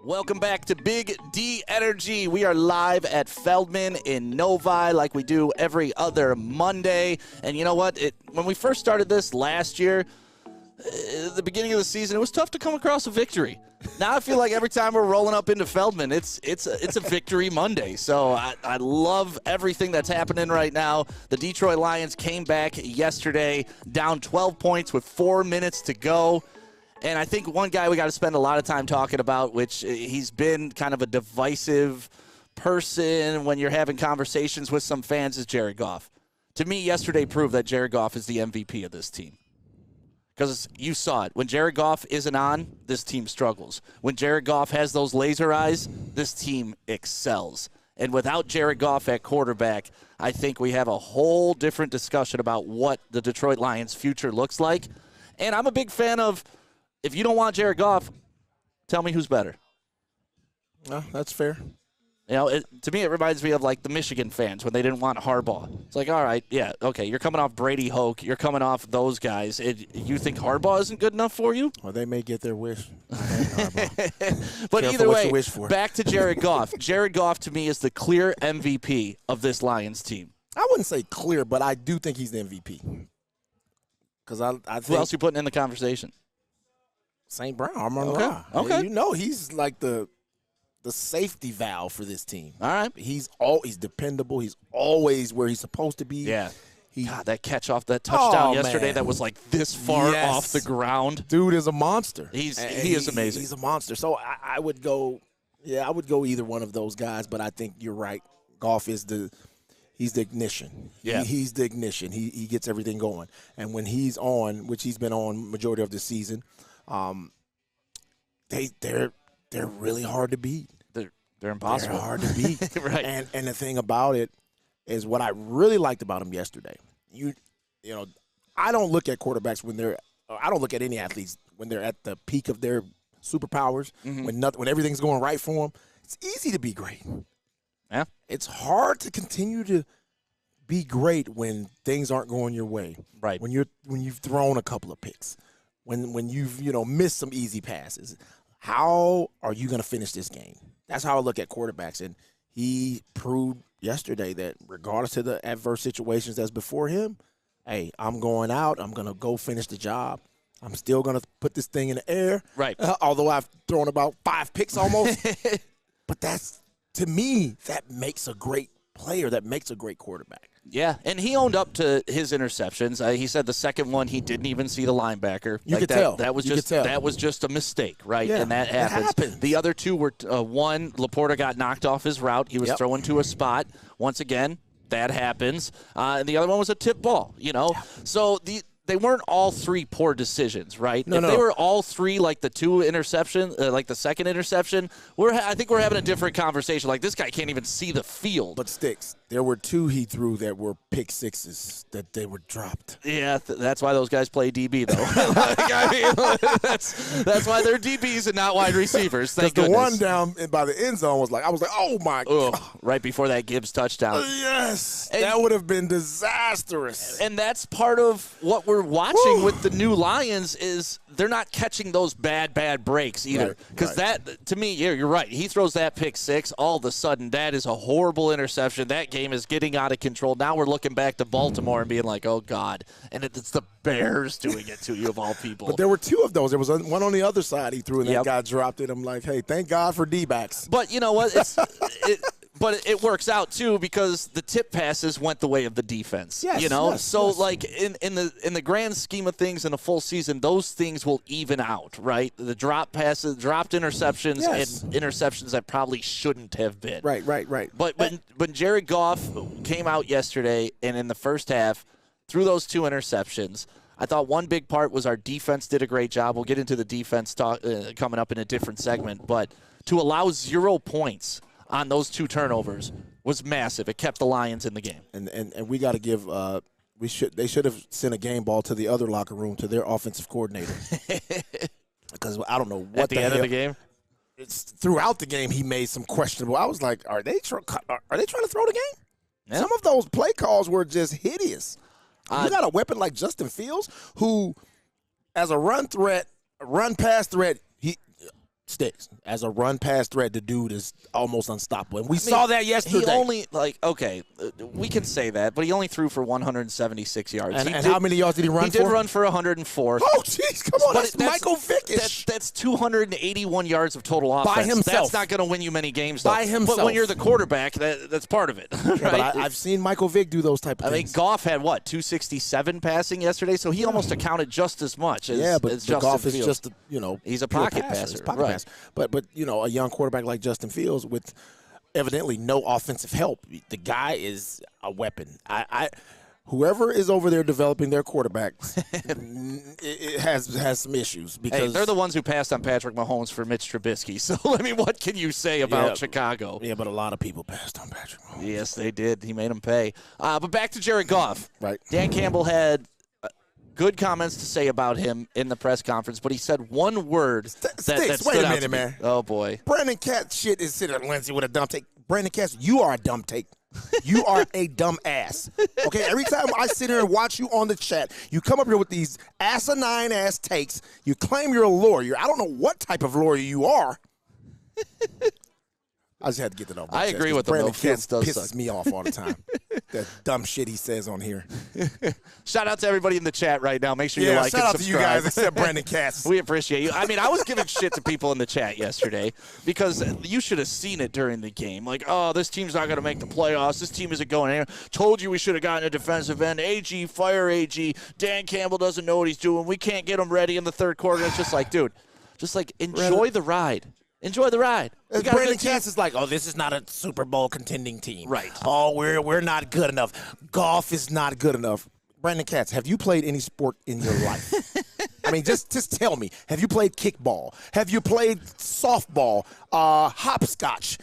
Welcome back to Big D Energy. We are live at Feldman in Novi like we do every other Monday. And you know what? When we first started this last year, at the beginning of the season, it was tough to come across a victory. Now I feel like every time we're rolling up into Feldman, it's a victory Monday. So I love everything that's happening right now. The Detroit Lions came back yesterday, down 12 points with 4 minutes to go. And I think one guy we got to spend a lot of time talking about, which he's been kind of a divisive person when you're having conversations with some fans, is Jared Goff. To me, yesterday proved that Jared Goff is the MVP of this team. Because you saw it. When Jared Goff isn't on, this team struggles. When Jared Goff has those laser eyes, this team excels. And without Jared Goff at quarterback, I think we have a whole different discussion about what the Detroit Lions' future looks like. And I'm a big fan of, if you don't want Jared Goff, tell me who's better. No, that's fair. You know, to me, it reminds me of, like, the Michigan fans when they didn't want Harbaugh. It's like, all right, yeah, okay, you're coming off Brady Hoke. You're coming off those guys. You think Harbaugh isn't good enough for you? Well, they may get their wish. But either way, back to Jared Goff. Jared Goff, to me, is the clear MVP of this Lions team. I wouldn't say clear, but I do think he's the MVP. Because I think who else you putting in the conversation? St. Brown, Ermanni. Okay. You know, he's like the safety valve for this team. All right. He's dependable. He's always where he's supposed to be. Yeah. God, that catch off that touchdown yesterday that was like this far off the ground. Dude is a monster. He is amazing. He's a monster. So I would go, I would go either one of those guys, but I think you're right. Goff is he's the ignition. Yeah. He's the ignition. He gets everything going. And when he's on, which he's been on majority of the season, they're really hard to beat. They're impossible. They're hard to beat. Right. And the thing about it is what I really liked about him yesterday. You know, I don't look at quarterbacks I don't look at any athletes when they're at the peak of their superpowers, when everything's going right for them. It's easy to be great. Yeah. It's hard to continue to be great when things aren't going your way. Right. When you've thrown a couple of picks. When you've, missed some easy passes. How are you going to finish this game? That's how I look at quarterbacks. And he proved yesterday that regardless of the adverse situations that's before him, hey, I'm going out. I'm going to go finish the job. I'm still going to put this thing in the air. Right. Although I've thrown about 5 picks almost. But to me, that makes a great player. That makes a great quarterback. Yeah, and he owned up to his interceptions. He said the second one he didn't even see the linebacker. You could tell. That was just a mistake, right? Yeah, and that happens. The other two were one, Laporta got knocked off his route. He was throwing to a spot. Once again, that happens. And the other one was a tip ball. So they weren't all three poor decisions, right? If they were all three, like the two interception, like the second interception, I think we're having a different conversation. Like, this guy can't even see the field. But Sticks, there were 2 he threw that were pick sixes that they were dropped. Yeah, that's why those guys play DB, though. That's why they're DBs and not wide receivers. Thank goodness. The one down by the end zone I was like, oh, my God. Right before that Gibbs touchdown. Yes. That would have been disastrous. And that's part of what we're watching with the new Lions is they're not catching those bad breaks either. Because that, to me, you're right. He throws that pick 6. All of a sudden, that is a horrible interception. That game is getting out of control. Now we're looking back to Baltimore and being like, oh, God. And it's the Bears doing it to you, of all people. But there were 2 of those. There was one on the other side he threw, and that guy dropped it. I'm like, hey, thank God for D-backs. But you know what? But it works out too because the tip passes went the way of the defense. Like in the grand scheme of things in a full season, those things will even out, right? The drop passes, dropped interceptions, and interceptions that probably shouldn't have been. Right. But when Jared Goff came out yesterday and in the first half threw those 2 interceptions, I thought one big part was our defense did a great job. We'll get into the defense talk coming up in a different segment, but to allow 0 points on those 2 turnovers was massive. It kept the Lions in the game. And we got to give they should have sent a game ball to the other locker room, to their offensive coordinator. Because I don't know what at the end of the game. It's throughout the game he made some questionable. I was like, are they trying to throw the game? Yeah. Some of those play calls were just hideous. You got a weapon like Justin Fields, who, as a run pass threat, Sticks. As a run-pass threat, the dude is almost unstoppable. And we saw that yesterday. He only, we can say that, but he only threw for 176 yards. And how many yards did he run for? He did run for 104. Oh, jeez, come on. That's Michael Vick. That's 281 yards of total offense. By himself. That's not going to win you many games, though. By himself. But when you're the quarterback, that's part of it. Right? Yeah, but I've seen Michael Vick do those type of things. I mean, Goff had, 267 passing yesterday, so he almost accounted just as much as Justin Goff is Fields. just, he's a pocket passer. Passer. But a young quarterback like Justin Fields with evidently no offensive help, the guy is a weapon. Whoever is over there developing their quarterbacks it has some issues because they're the ones who passed on Patrick Mahomes for Mitch Trubisky. So, what can you say about Chicago? Yeah, but a lot of people passed on Patrick Mahomes. Yes, they did. He made them pay. But back to Jared Goff. Right. Dan Campbell had good comments to say about him in the press conference, but he said one word that stood wait a out minute, to me. man. Oh, boy. Brandon Katz shit is sitting at Lindsay with a dumb take. Brandon Katz, you are a dumb take. You are a dumb ass. Okay, every time I sit here and watch you on the chat, you come up here with these asinine ass takes. You claim you're a lawyer. I don't know what type of lawyer you are. I just had to get that off my chest. I agree with him. Brandon Katz does pisses suck. me off all the time. That dumb shit he says on here. Shout out to everybody in the chat right now. Make sure you like and subscribe. Shout out to you guys except Brandon Katz. We appreciate you. I mean, I was giving shit to people in the chat yesterday because you should have seen it during the game. Like, oh, this team's not going to make the playoffs. This team isn't going anywhere. Told you we should have gotten a defensive end. AG, fire AG. Dan Campbell doesn't know what he's doing. We can't get him ready in the third quarter. It's just like, dude, enjoy the ride. Enjoy the ride. Brandon Katz is like, oh, this is not a Super Bowl contending team. Right. Oh, we're not good enough. Goff is not good enough. Brandon Katz, have you played any sport in your life? I mean, just tell me. Have you played kickball? Have you played softball, hopscotch,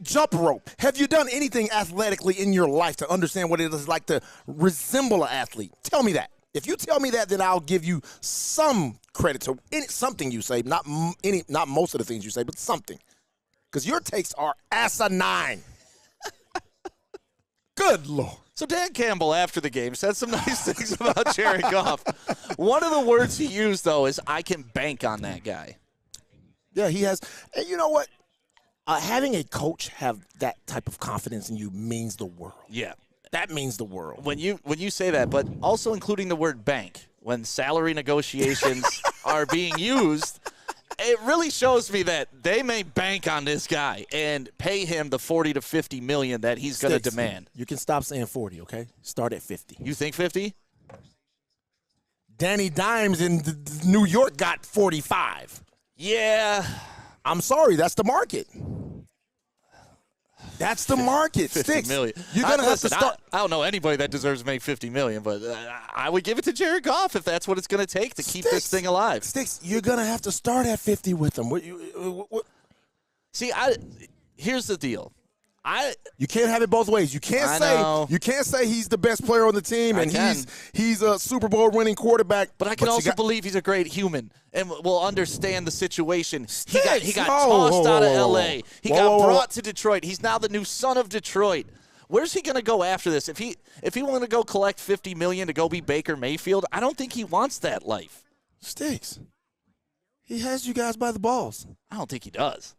jump rope? Have you done anything athletically in your life to understand what it is like to resemble an athlete? Tell me that. If you tell me that, then I'll give you some credit to something you say, not most of the things you say, but something. Because your takes are asinine. Good Lord. So Dan Campbell, after the game, said some nice things about Jared Goff. One of the words he used, though, is, I can bank on that guy. Yeah, he has. And you know what? Having a coach have that type of confidence in you means the world. Yeah. That means the world. When you say that, but also including the word bank, when salary negotiations are being used, it really shows me that they may bank on this guy and pay him the $40 to $50 million that he's going to demand. You can stop saying 40, okay? Start at 50. You think 50? Danny Dimes in New York got 45. Yeah. I'm sorry, that's the market. That's the market. 50 Sticks. million. You're gonna have to start. I don't know anybody that deserves to make $50 million, but I would give it to Jared Goff if that's what it's going to take to keep this thing alive. Sticks, you're gonna have to start at 50 with them. What? See, here's the deal. You can't have it both ways. You can't say he's the best player on the team and he's a Super Bowl winning quarterback. But I can also believe he's a great human and will understand the situation. He got tossed out of L.A. He got brought to Detroit. He's now the new son of Detroit. Where's he going to go after this? If he wanted to go collect $50 million to go be Baker Mayfield, I don't think he wants that life. Sticks. He has you guys by the balls. I don't think he does.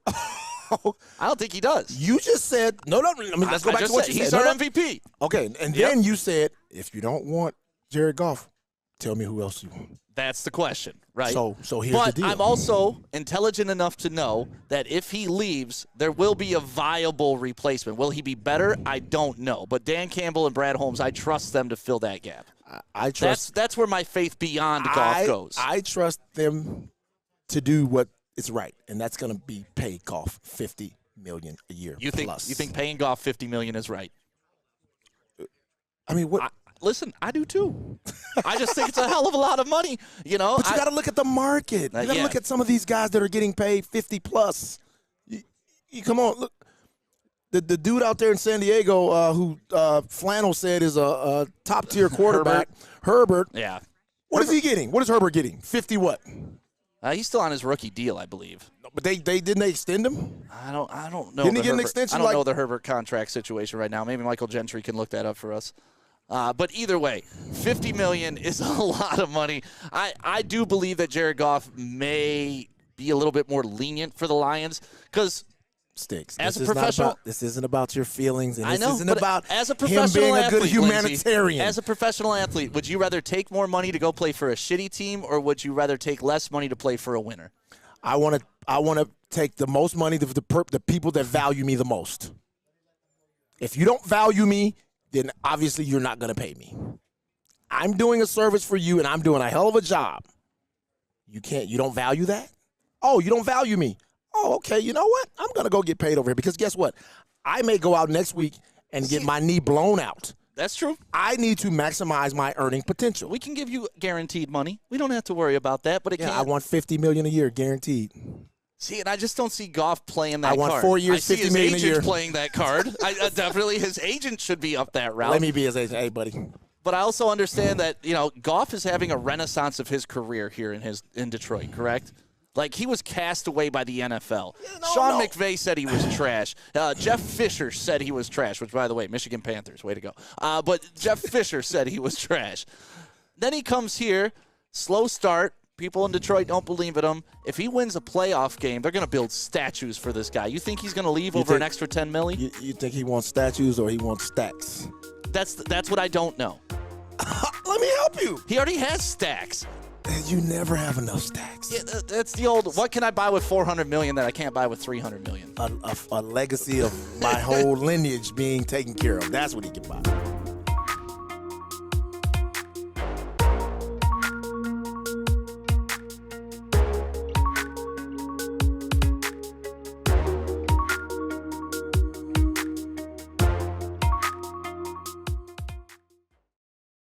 I don't think he does. You just said no. I mean, let's go back to what you said. He's our MVP. Okay, and then you said if you don't want Jared Goff, tell me who else you want. That's the question, right? So here's the deal. But I'm also intelligent enough to know that if he leaves, there will be a viable replacement. Will he be better? I don't know. But Dan Campbell and Brad Holmes, I trust them to fill that gap. I trust. That's where my faith beyond Goff goes. I trust them to do what is right, and that's going to be pay Goff $50 million a year. You think paying Goff $50 million is right? I mean, what? Listen, I do too. I just think it's a hell of a lot of money, you know. But you got to look at the market. You got to look at some of these guys that are getting paid 50 plus. You come on, look. The dude out there in San Diego who Flannel said is a top tier quarterback, Herbert. Yeah. What is he getting? What is Herbert getting? 50 what? He's still on his rookie deal, I believe. But they didn't they extend him? I don't know. Didn't he get an extension? I don't know the Herbert contract situation right now. Maybe Michael Gentry can look that up for us. But either way, $50 million is a lot of money. I do believe that Jared Goff may be a little bit more lenient for the Lions? Because Sticks. As this a is not professional- about, this isn't about your feelings, and I this know, isn't but about as a him professional being a athlete, good humanitarian. Lindsey, as a professional athlete, would you rather take more money to go play for a shitty team, or would you rather take less money to play for a winner? I want to take the most money to the people that value me the most. If you don't value me, then obviously you're not going to pay me. I'm doing a service for you, and I'm doing a hell of a job. You don't value that? Oh, you don't value me. Oh, okay, you know what? I'm going to go get paid over here because guess what? I may go out next week and get my knee blown out. That's true. I need to maximize my earning potential. We can give you guaranteed money. We don't have to worry about that, but it Yeah, can't. I want $50 million a year guaranteed. See, and I just don't see Goff playing that card. I want 4 years, I see $50 his million a agent year. playing that card. Definitely his agent should be up that route. Let me be his agent. Hey, buddy. But I also understand that, Goff is having a renaissance of his career here in Detroit, correct? Like, he was cast away by the NFL. Sean McVay said he was trash. Jeff Fisher said he was trash, which, by the way, Michigan Panthers, way to go. But Jeff Fisher said he was trash. Then he comes here, slow start. People in Detroit don't believe in him. If he wins a playoff game, they're going to build statues for this guy. You think he's going to leave over an extra $10 million? You think he wants statues or he wants stacks? That's what I don't know. Let me help you. He already has stacks. You never have enough stacks. Yeah, that's the old, what can I buy with $400 million that I can't buy with $300 million? A legacy of my whole lineage being taken care of. That's what he can buy.